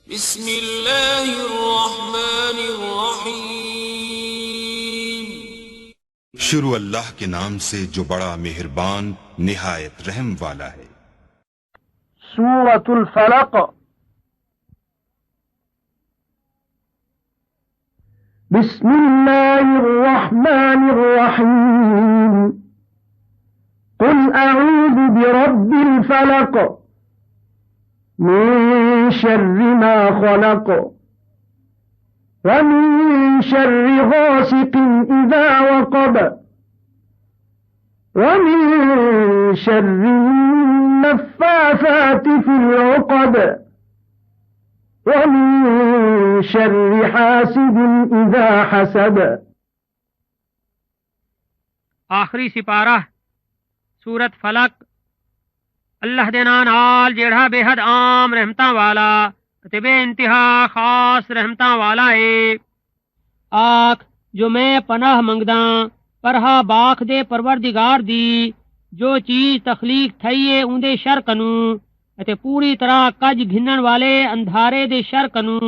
बिस्मिल्लाहिर्रहमानिर्रहीम। शुरू अल्लाह के नाम से जो बड़ा मेहरबान निहायत रहम वाला है। सूरतुल फलक। बिस्मिल्लाहिर्रहमानिर्रहीम। कुल अऊज़ु बिरब्बिल फलक मिन शर्रि मा खलक व मिन शर्रि गासिकिन इज़ा वक़ब व मिन शर्रि नफ़्फ़ासाति फ़िल उक़द व मिन शर्रि हासिदिन इज़ा हसद। आखिरी सिपारा सूरत फलक। अल्लाह दे नाम नाल जेड़ा बेहद आम रहमतां वाला ते बेइंतहा खास रहमतां वाला है। आख जो मैं पनाह मंगदा पर हा बाख दे परवरदिगार दी जो चीज तखलीक थई है उंदे शर कनू अते पूरी तरह कज घिनण वाले अंधारे दे शर कनू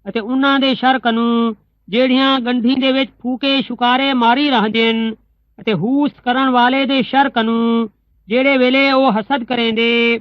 अते उन्हां दे शर कनू जेड़ियां गंढी दे विच फूके शुकारे मारी रहंदे अते हूस करण वाले दे शर कनू जेड़े वेले ओ हसद करेंदे।